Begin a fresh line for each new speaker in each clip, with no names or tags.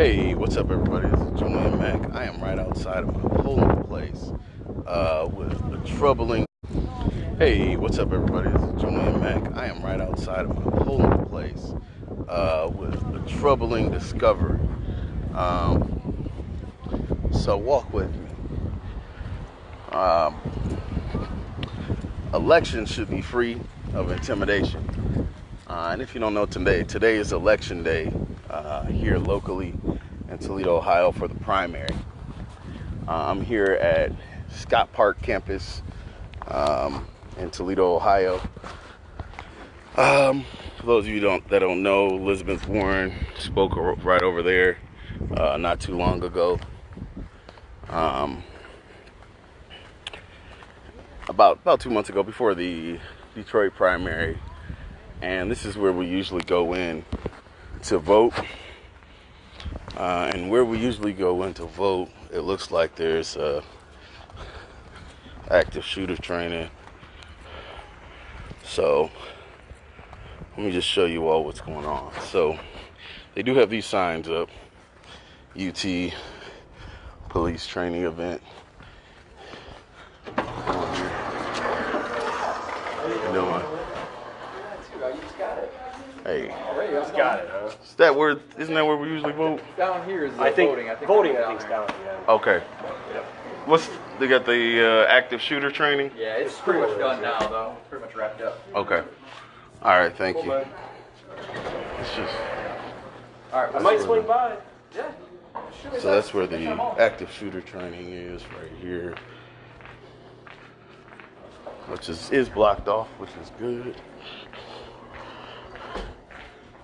Hey, what's up, everybody? This is Julian Mack. I am right outside of my polling place with a troubling. Hey, what's up, everybody? This is Julian Mack. I am right outside of my polling place with a troubling discovery. So walk with me. Elections should be free of intimidation. And if you don't know, today is election day here locally in Toledo, Ohio for the primary. I'm here at Scott Park campus in Toledo, Ohio. For those of you that don't know, Elizabeth Warren spoke right over there not too long ago. About 2 months ago, before the Detroit primary, and this is where we usually go in to vote. And where we usually go in to vote, it looks like there's active shooter training. So let me just show you all what's going on. So they do have these signs up: UT police training event. Hey,
Just got it, huh?
Isn't that where we usually vote?
Down here is
I think
voting. I think
voting's down here.
Okay.
Yep.
They got the active shooter training?
Yeah, it's pretty much done now, though. It's pretty much wrapped up.
Okay. All right, thank you.
Man.
It's just,
All right,
I might swing by.
Yeah.
so that's where the active shooter training is, right here. Which is blocked off, which is good.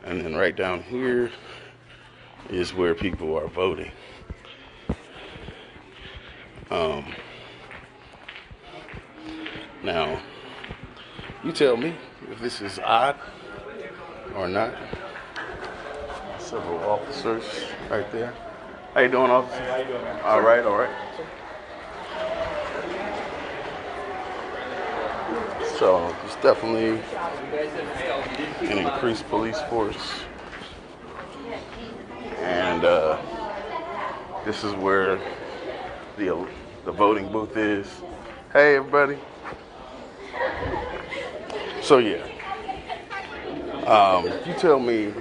And then right down here is where people are voting. Now, you tell me if this is odd or not. Several officers right there. How you doing, officer?
How you doing, man?
All right, all right. So it's definitely an increased police force, and this is where the voting booth is. Hey, everybody. So yeah, you tell me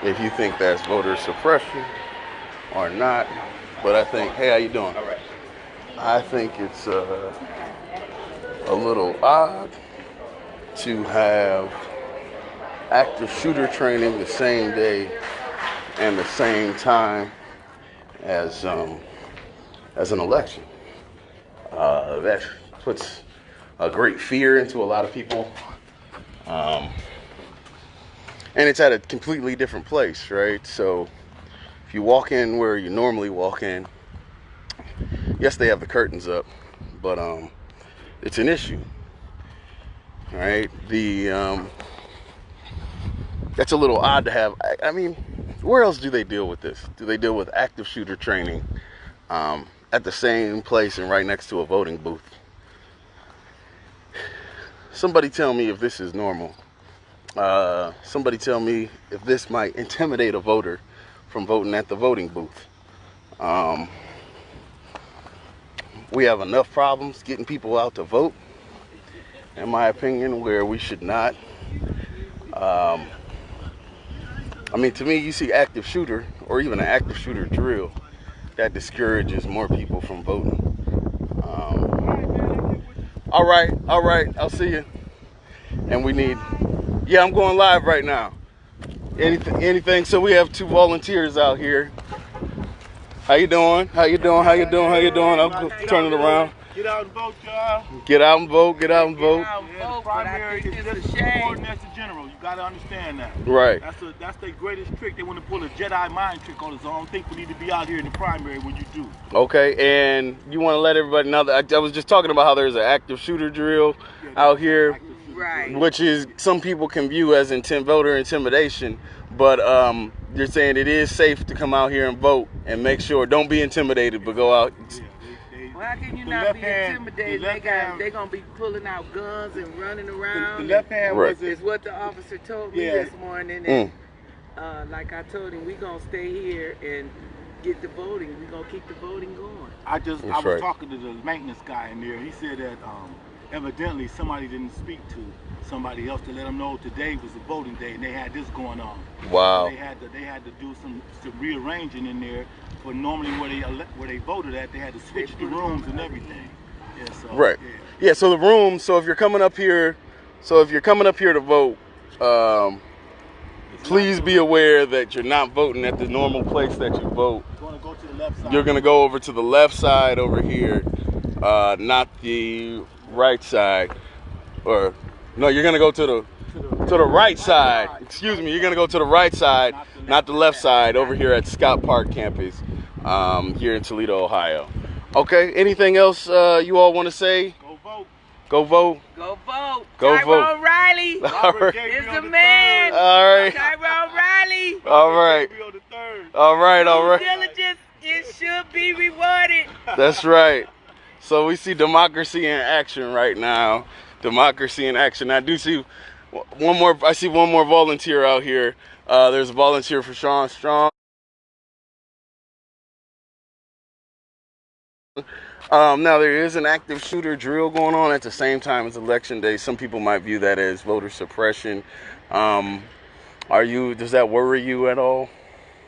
if you think that's voter suppression or not. But I think, hey, how you doing?
All right.
I think it's a little odd to have active shooter training the same day and the same time as an election. That puts a great fear into a lot of people, and it's at a completely different place, right? So if you walk in where you normally walk in, yes, they have the curtains up, but it's an issue, right? That's a little odd to have. I mean, where else do they deal with this? Do they deal with active shooter training at the same place and right next to a voting booth? Somebody tell me if this is normal. Somebody tell me if this might intimidate a voter from voting at the voting booth. We have enough problems getting people out to vote, in my opinion, where we should not. I mean, to me, you see active shooter or even an active shooter drill, that discourages more people from voting. All right, I'll see you. And we need, yeah, I'm going live right now. Anything, so we have 2 volunteers out here. How you doing? I'll turn it around.
Get out and vote, y'all.
Get out and vote.
Yeah, the primary is just more than that's the general. You gotta understand that.
Right.
That's their greatest trick. They want to pull a Jedi mind trick on us. So I don't think we need to be out here in the primary when you do.
Okay, and you want to let everybody know that I was just talking about how there's an active shooter drill out here,
Right.
which is some people can view as voter intimidation, but you're saying it is safe to come out here and vote and make sure, don't be intimidated, but go out.
Well, how can you not be intimidated? They're going to be pulling out guns and running around.
The left hand
Right.
was
is what the officer told me
Yeah.
this morning. And like I told him, we gonna stay here and get the voting. We gonna keep the voting going.
I was
right.
talking to the maintenance guy in there. He said that evidently somebody didn't speak to somebody else to let them know today was a voting day and they had this going on.
Wow.
So they had to do some rearranging in there for normally where they voted at. They had to switch the rooms and everything. Yeah, so,
Right. Yeah. So the room. So if you're coming up here, to vote, please be aware that you're not voting at the normal place that you vote.
You're going to go to the left side.
You're going to go over to the left side over here, not the right side. Or no, you're going to go to the right side. Excuse me. You're going to go to the right side, not the left side, over here at Scott Park campus, here in Toledo, Ohio. Okay. Anything else you all want to say?
Go vote.
Go vote.
Go vote.
Go
Tyrone
vote.
Riley
All right.
is the man.
All right.
Tyrone Riley.
All right. All right. All right.
Diligence, it should be rewarded.
That's right. So we see democracy in action right now. Democracy in action. I do see one more. I see one more volunteer out here. There's a volunteer for Sean Strong. Now there is an active shooter drill going on at the same time as election day. Some people might view that as voter suppression. Does that worry you at all?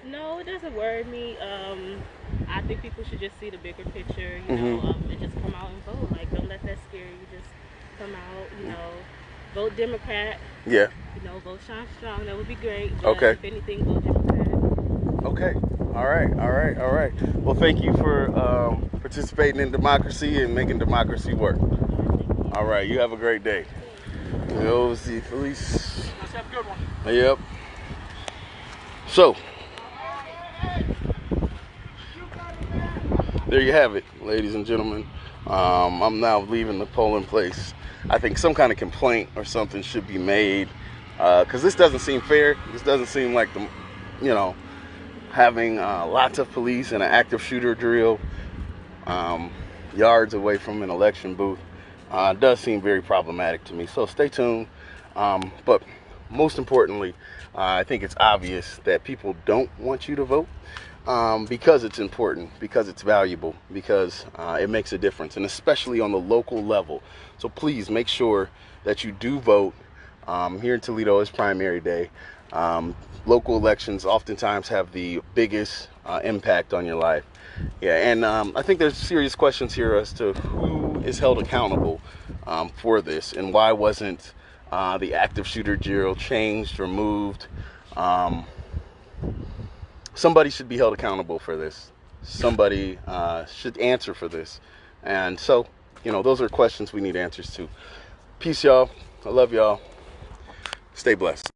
No, it doesn't worry me. I think people should just see the bigger picture, you know, and just come out and vote. Like, don't let that scare you. Just come out, you know, vote Democrat.
Yeah.
You know, vote Sean Strong. That would be great. But
Okay.
if anything, vote Democrat.
Okay. All right. Well, thank you for participating in democracy and making democracy work. All right. You have a great day. We'll see police.
Let's have a good one.
Yep. So, there you have it, ladies and gentlemen. I'm now leaving the polling place. I think some kind of complaint or something should be made, because this doesn't seem fair. This doesn't seem like having lots of police and an active shooter drill yards away from an election booth does seem very problematic to me. So stay tuned. But most importantly, I think it's obvious that people don't want you to vote because it's important, because it's valuable, because it makes a difference, and especially on the local level. So please make sure that you do vote. Here in Toledo is primary day. Local elections oftentimes have the biggest impact on your life. Yeah, and I think there's serious questions here as to who is held accountable for this, and why wasn't the active shooter drill changed or moved. Somebody should be held accountable for this. Somebody should answer for this. And so, those are questions we need answers to. Peace, y'all. I love y'all. Stay blessed.